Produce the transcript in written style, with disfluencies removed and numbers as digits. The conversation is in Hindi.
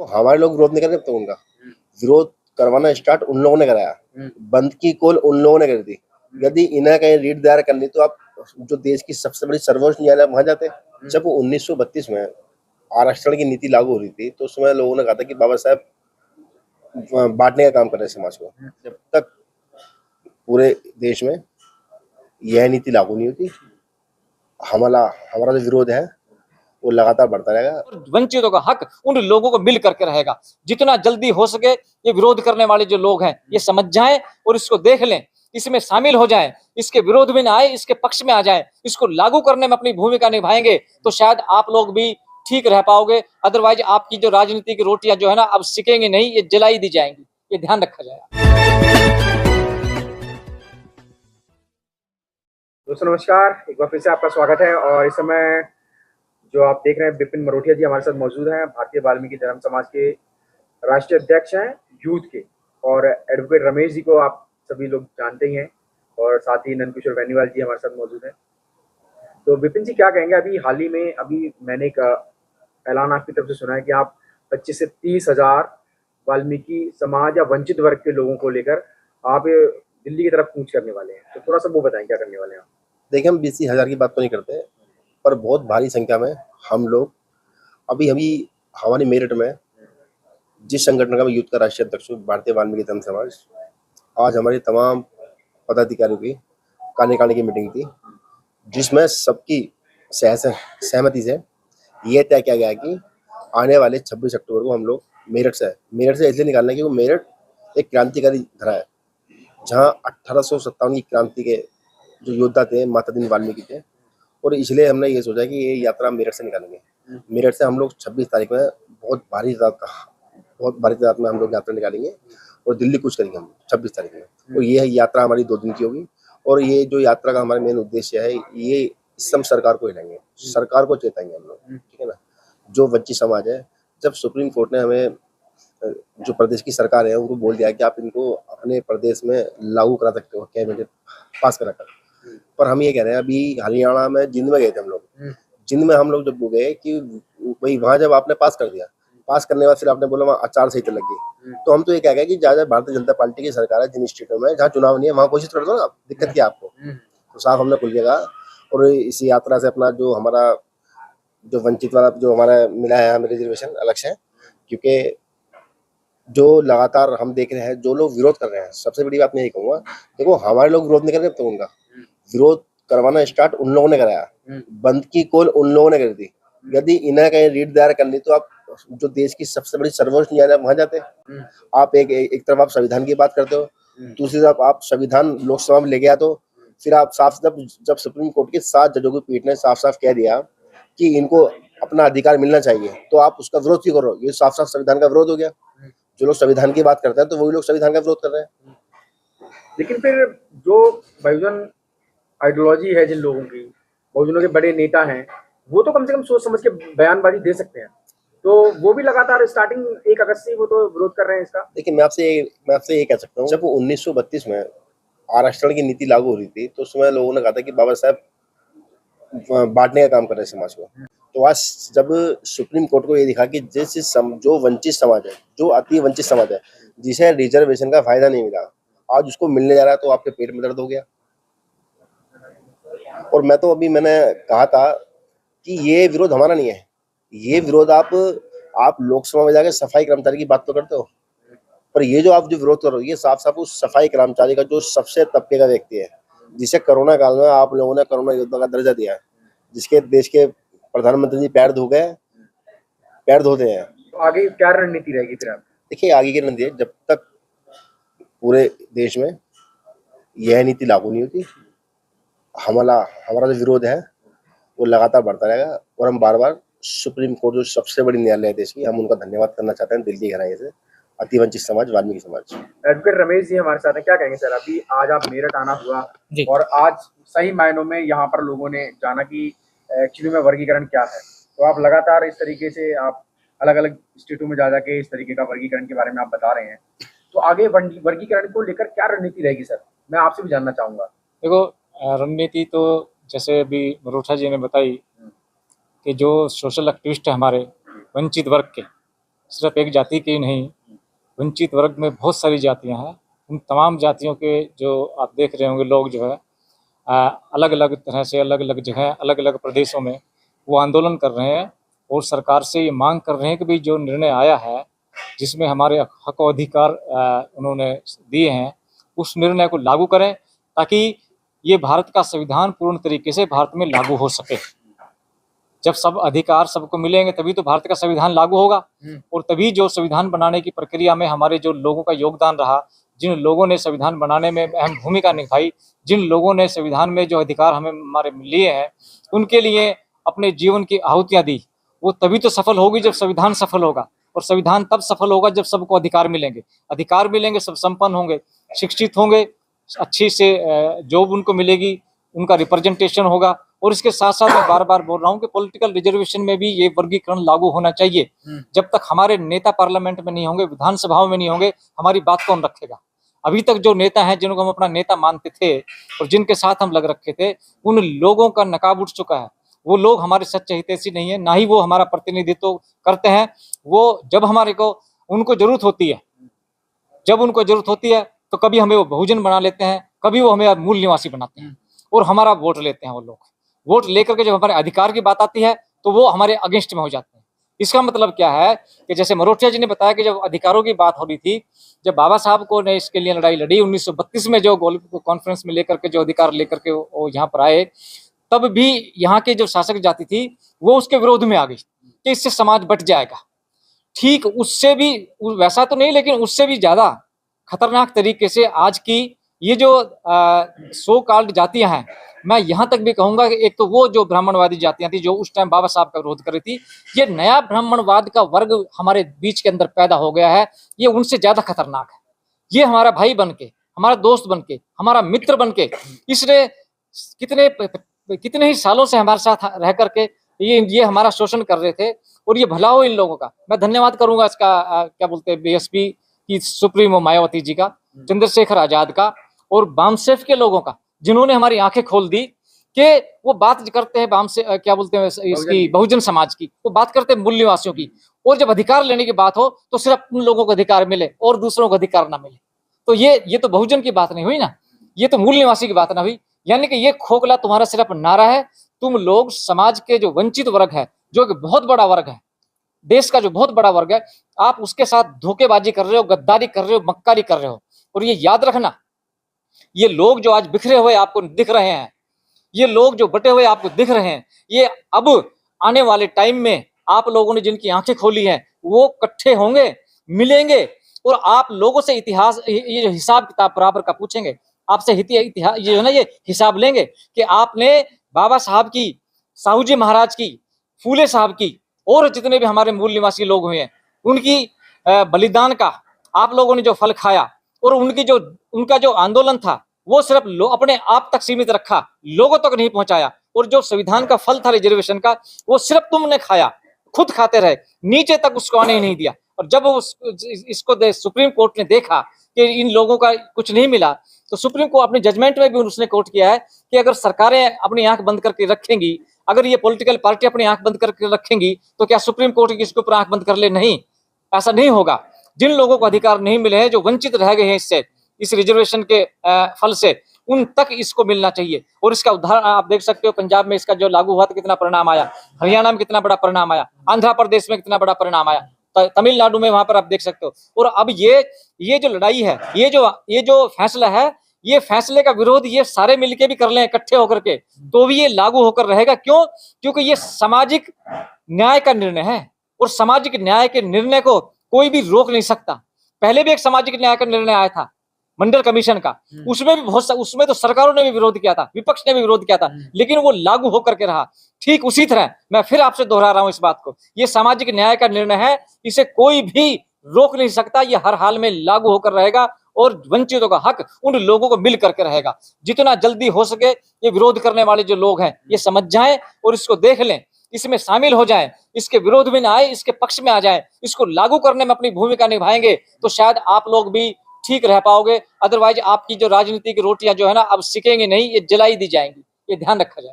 तो हमारे लोग विरोध नहीं कर सकते उनका। विरोध करवाना स्टार्ट उन लोगों ने कराया, बंद की कॉल उन लोगों ने कर दी। यदि इन्हें कहीं रीट दायर करनी तो आप जो देश की सबसे बड़ी सर्वोच्च न्यायालय वहां जाते। जब 1932 में आरक्षण की नीति लागू हो रही थी तो उस समय लोगों ने कहा था कि बाबा साहब बांटने का काम कर रहे हैं समाज को। जब तक पूरे देश में यह नीति लागू नहीं होती, हमारा हमारा जो विरोध है वो लगातार बढ़ता रहेगा। और वंचितों का हक उन लोगों को मिल करके रहेगा। जितना जल्दी हो सके ये विरोध करने वाले जो लोग हैं ये समझ जाएं और इसको देख लें, इसमें शामिल हो जाएं, इसके विरोध में ना आए, इसके पक्ष में आ जाएं, इसको लागू करने में अपनी भूमिका निभाएंगे तो शायद आप लोग भी ठीक रह पाओगे। अदरवाइज आपकी जो राजनीति की रोटियां जो है ना अब सिकेंगी नहीं, ये जलाई दी जाएंगी। ये ध्यान रखा जाएगा। दोस्तों नमस्कार, एक बार फिर से आपका स्वागत है। और इस समय जो आप देख रहे हैं विपिन मरोटिया जी हमारे साथ मौजूद हैं। भारतीय वाल्मीकि धर्म समाज के राष्ट्रीय अध्यक्ष हैं यूथ के, और एडवोकेट रमेश जी को आप सभी लोग जानते ही हैं, और साथ ही नंदकिशोर बेनीवाल जी हमारे साथ मौजूद हैं। तो विपिन जी क्या कहेंगे? अभी हाल ही में मैंने एक ऐलान आपकी तरफ से सुना है कि आप 25 से 30 हजार वाल्मीकि समाज या वंचित वर्ग के लोगों को लेकर आप दिल्ली की तरफ कूच करने वाले हैं। तो थोड़ा सा वो बताएं क्या करने वाले हैं आप? देखिए, हम 20,000 की बात तो नहीं करते, पर बहुत भारी संख्या में हम लोग अभी हमारी मेरठ में जिस संगठन का मैं यूथ का राष्ट्रीय अध्यक्ष हूँ, भारतीय वाल्मीकि धर्म समाज, आज हमारी तमाम पदाधिकारियों की कार्यकारिणी की मीटिंग थी, जिसमें सबकी सहमति से ये तय किया गया कि आने वाले 26 अक्टूबर को हम लोग मेरठ से इसलिए निकालने की वो मेरठ एक क्रांतिकारी धरा है, जहाँ 1857 की क्रांति के जो योद्धा थे माता दीन वाल्मीकि थे, और इसलिए हमने ये सोचा कि ये यात्रा मेरठ से निकालेंगे। मेरठ से हम लोग 26 तारीख में बहुत भारी तादाद में हम लोग यात्रा निकालेंगे और दिल्ली कूच करेंगे हम 26 तारीख में। और ये यात्रा हमारी 2 दिन की होगी, और ये जो यात्रा का हमारा मेन उद्देश्य है, ये इस समय सरकार को हिलाएंगे, सरकार को चेताएंगे हम लोग, ठीक है ना। जो वंचित समाज है, जब सुप्रीम कोर्ट ने हमें जो प्रदेश की सरकार है उनको बोल दिया कि आप इनको अपने प्रदेश में लागू करा सकते हो, कैबिनेट पास करा कर, पर हम ये कह रहे हैं, अभी हरियाणा में जिंद में गए थे हम लोग। जिंद में हम लोग जब गए कि भाई वहां जब आपने पास कर दिया, पास करने के बाद फिर आपने बोला वहाँ आचार संहिता लग गई, तो हम तो ये कह गए कि जहाँ भारतीय जनता पार्टी की सरकार है, जिन स्टेटों में जहाँ चुनाव नहीं है वहाँ घोषित कर दो ना, दिक्कत क्या आपको। तो साफ हमने खुल के कहा, और इस यात्रा से अपना जो हमारा जो वंचित वाला जो हमारा मिला है, हमें रिजर्वेशन अलग से, क्योंकि जो लगातार हम देख रहे हैं जो लोग विरोध कर रहे हैं, सबसे बड़ी बात मैं यही कहूँगा, देखो हमारे लोग विरोध नहीं कर सकते, उनका विरोध करवाना स्टार्ट उन लोगों ने कराया, बंद की कॉल उन लोगों ने कर दी। यदि इन्हें कहीं रीट दायर करनी तो आप जो देश की सबसे बड़ी सर्वोच्च न्यायालय वहां जाते। आप एक तरफ आप संविधान की बात करते हो, दूसरी तरफ आप संविधान लोकसभा में ले गया, तो फिर आप साफ जब सुप्रीम कोर्ट के 7 जजों की पीठ ने साफ साफ कह दिया कि इनको अपना अधिकार मिलना चाहिए, तो आप उसका विरोध क्यों करो? ये साफ साफ संविधान का विरोध हो गया। जो लोग संविधान की बात करते हैं तो वही लोग संविधान का विरोध कर रहे हैं। लेकिन फिर जो बहुजन आइडियोलॉजी है जिन लोगों की, बहुजनों के बड़े नेता हैं, वो तो कम से कम सोच समझ के बयानबाजी दे सकते हैं, तो वो भी लगातार स्टार्टिंग 1 अगस्त से वो तो विरोध कर रहे हैं इसका। देखिए, मैं आपसे ये कह सकता हूँ, जब 1932 में आरक्षण की नीति लागू हो रही थी तो उस समय लोगों ने कहा था कि बाबा साहब बांटने का काम कर रहे हैं समाज को। तो आज जब सुप्रीम कोर्ट को ये दिखा कि जो वंचित समाज है, जो अति वंचित समाज है, जिसे रिजर्वेशन का फायदा नहीं मिला, आज उसको मिलने जा रहा है, तो आपके पेट में दर्द हो गया। और मैंने कहा था कि ये विरोध हमारा नहीं है, ये विरोध आप लोकसभा में जाके सफाई कर्मचारी की बात तो करते हो, पर ये जो आप जो विरोध कर रहे हो, ये साफ साफ उस सफाई कर्मचारी का जो सबसे तबके का व्यक्ति है, जिसे कोरोना काल में आप लोगों ने कोरोना योद्धा का दर्जा दिया है, जिसके देश के प्रधानमंत्री जी पैर धोते हैं। तो आगे क्या रणनीति रहेगी फिर आप? देखिए, आगे की रणनीति है, जब तक पूरे देश में यह नीति लागू नहीं होती, हमारा जो विरोध है वो लगातार बढ़ता रहेगा। और हम बार बार सुप्रीम कोर्ट जो सबसे बड़ी न्यायालय है देश की, हम उनका धन्यवाद करना चाहते हैं दिल की गहराई से, अतिवंचित समाज, वाल्मीकि समाज। एडवोकेट रमेश जी हमारे साथ हैं, क्या कहेंगे सर? अभी आज आप मेरठ आना हुआ, और आज सही मायनों में यहाँ पर लोगों ने जाना कि एक्चुअली में वर्गीकरण क्या है, तो आप लगातार इस तरीके से आप अलग अलग स्टेटों में जा जाके इस तरीके का वर्गीकरण के बारे में आप बता रहे हैं, तो आगे वर्गीकरण को लेकर क्या रणनीति रहेगी सर? मैं आपसे भी जानना चाहूंगा। देखो, रणनीति तो जैसे अभी मरोठा जी ने बताई कि जो सोशल एक्टिविस्ट है हमारे वंचित वर्ग के, सिर्फ एक जाति की नहीं, वंचित वर्ग में बहुत सारी जातियां हैं। उन तमाम जातियों के जो आप देख रहे होंगे लोग जो है अलग अलग तरह से, अलग अलग जगह, अलग अलग प्रदेशों में वो आंदोलन कर रहे हैं और सरकार से ये मांग कर रहे हैं कि भाई जो निर्णय आया है, जिसमें हमारे हक और अधिकार उन्होंने दिए हैं, उस निर्णय को लागू करें ताकि ये भारत का संविधान पूर्ण तरीके से भारत में लागू हो सके। जब सब अधिकार सबको मिलेंगे तभी तो भारत का संविधान लागू होगा, और तभी जो संविधान बनाने की प्रक्रिया में हमारे जो लोगों का योगदान रहा, जिन लोगों ने संविधान बनाने में अहम भूमिका निभाई, जिन लोगों ने संविधान में जो अधिकार हमें हमारे लिए हैं, उनके लिए अपने जीवन की आहुतियां दी, वो तभी तो सफल होगी जब संविधान सफल होगा। और संविधान तब सफल होगा जब सबको अधिकार मिलेंगे। अधिकार मिलेंगे, सब संपन्न होंगे, शिक्षित होंगे, अच्छी से जॉब उनको मिलेगी, उनका रिप्रेजेंटेशन होगा। और इसके साथ साथ मैं बार बार बोल रहा हूँ कि पॉलिटिकल रिजर्वेशन में भी ये वर्गीकरण लागू होना चाहिए। जब तक हमारे नेता पार्लियामेंट में नहीं होंगे, विधानसभाओं में नहीं होंगे, हमारी बात कौन रखेगा। अभी तक जो नेता हैं जिनको हम अपना नेता मानते थे और जिनके साथ हम लग रखे थे, उन लोगों का नकाब उठ चुका है। वो लोग हमारे सच्चे हितैषी नहीं है, ना ही वो हमारा प्रतिनिधित्व करते हैं। वो जब हमारे को उनको जरूरत होती है, जब उनको जरूरत होती है तो कभी हमें वो बहुजन बना लेते हैं, कभी वो हमें मूल निवासी बनाते हैं और हमारा वोट लेते हैं। वो लोग वोट लेकर के जब हमारे अधिकार की बात आती है तो वो हमारे अगेंस्ट में हो जाते हैं। इसका मतलब क्या है कि जैसे मरोटिया जी ने बताया कि जब अधिकारों की बात हो रही थी, जब बाबा साहब को ने इसके लिए लड़ाई लड़ी 1932 में, जो कॉन्फ्रेंस में लेकर के जो अधिकार लेकर के वो यहाँ पर आए, तब भी यहाँ के जो शासक जाति थी वो उसके विरोध में आ गई कि इससे समाज बट जाएगा। ठीक उससे भी, वैसा तो नहीं, लेकिन उससे भी ज्यादा खतरनाक तरीके से आज की ये जो सो कॉल्ड जातियां हैं, मैं यहाँ तक भी कहूंगा कि एक तो वो जो ब्राह्मणवादी जातियां थी जो उस टाइम बाबा साहब का विरोध कर रही थी, ये नया ब्राह्मणवाद का वर्ग हमारे बीच के अंदर पैदा हो गया है। ये उनसे ज्यादा खतरनाक है। ये हमारा भाई बन के, हमारा दोस्त बन के, हमारा मित्र बन के, इसने कितने ही सालों से हमारे साथ रह करके ये हमारा शोषण कर रहे थे। और ये भला हो इन लोगों का। मैं धन्यवाद करूंगा इसका क्या बोलते हैं, बीएसपी की सुप्रीमो मायावती जी का, चंद्रशेखर आजाद का और बामसेफ के लोगों का, जिन्होंने हमारी आंखें खोल दी कि वो बात करते हैं बाम से क्या बोलते हैं इसकी, बहुजन समाज की, वो बात करते हैं मूल निवासियों की, और जब अधिकार लेने की बात हो तो सिर्फ उन लोगों को अधिकार मिले और दूसरों को अधिकार ना मिले। तो ये तो बहुजन की बात नहीं हुई ना, ये तो मूल निवासी की बात ना हुई। यानी कि ये खोखला तुम्हारा सिर्फ नारा है। तुम लोग समाज के जो वंचित वर्ग है, जो कि बहुत बड़ा वर्ग है, देश का जो बहुत बड़ा वर्ग है, आप उसके साथ धोखेबाजी कर रहे हो, गद्दारी कर रहे हो, मक्कारी कर रहे हो। और ये याद रखना, ये लोग जो आज बिखरे हुए आपको दिख रहे हैं, ये लोग जो बटे हुए आपको दिख रहे हैं, ये अब आने वाले टाइम में आप लोगों ने जिनकी आंखें खोली हैं वो इकट्ठे होंगे, मिलेंगे और आप लोगों से इतिहास, ये हिसाब किताब बराबर का पूछेंगे आपसे। इतिहास ये है ना, ये हिसाब लेंगे कि आपने बाबा साहब की, साहू जी महाराज की, फूले साहब की और जितने भी हमारे मूल निवासी लोग हुए हैं, उनकी बलिदान का आप लोगों ने जो फल खाया, और उनका जो आंदोलन था वो सिर्फ अपने आप तक सीमित रखा, लोगों तक नहीं पहुंचाया। और जो संविधान का फल था रिजर्वेशन का, वो सिर्फ तुमने खाया, खुद खाते रहे, नीचे तक उसको आने ही नहीं दिया। और जब इसको सुप्रीम कोर्ट ने देखा कि इन लोगों का कुछ नहीं मिला, तो सुप्रीम कोर्ट अपने जजमेंट में भी उसने कोर्ट किया है कि अगर सरकारें अपनी आंख बंद करके रखेंगी, अगर ये पॉलिटिकल पार्टी अपनी आंख बंद करके रखेंगी, तो क्या सुप्रीम कोर्ट इसके ऊपर आंख बंद कर ले? नहीं, ऐसा नहीं होगा। जिन लोगों को अधिकार नहीं मिले हैं, जो वंचित रह गए हैं इससे, इस रिजर्वेशन के फल से, उन तक इसको मिलना चाहिए। और इसका उदाहरण आप देख सकते हो, पंजाब में इसका जो लागू हुआ तो कितना परिणाम आया, हरियाणा में कितना बड़ा परिणाम आया, आंध्र प्रदेश में कितना बड़ा परिणाम आया, तमिलनाडु में वहां पर आप देख सकते हो। और अब ये जो लड़ाई है, ये जो फैसला है, ये फैसले का विरोध ये सारे मिलके भी कर लें इकट्ठे होकर के, तो भी ये लागू होकर रहेगा। क्यों? क्योंकि ये सामाजिक न्याय का निर्णय है, और सामाजिक न्याय के निर्णय को कोई भी रोक नहीं सकता। पहले भी एक सामाजिक न्याय का निर्णय आया था मंडल कमीशन का, उसमें भी उसमें तो सरकारों ने भी विरोध किया था, विपक्ष ने भी विरोध किया था, लेकिन वो लागू होकर के रहा। ठीक उसी तरह मैं फिर आपसे दोहरा रहा हूं इस बात को, ये सामाजिक न्याय का निर्णय है, इसे कोई भी रोक नहीं सकता, ये हर हाल में लागू होकर रहेगा और वंचितों का हक उन लोगों को मिल करके रहेगा। जितना जल्दी हो सके ये विरोध करने वाले जो लोग हैं ये समझ जाएं और इसको देख लें, इसमें शामिल हो जाएं, इसके विरोध में ना आए, इसके पक्ष में आ जाएं, इसको लागू करने में अपनी भूमिका निभाएंगे तो शायद आप लोग भी ठीक रह पाओगे। अदरवाइज आपकी जो राजनीति की रोटियां जो है ना, अब सिकेंगी नहीं, ये जलाई दी जाएंगी। ये ध्यान रखा जाए।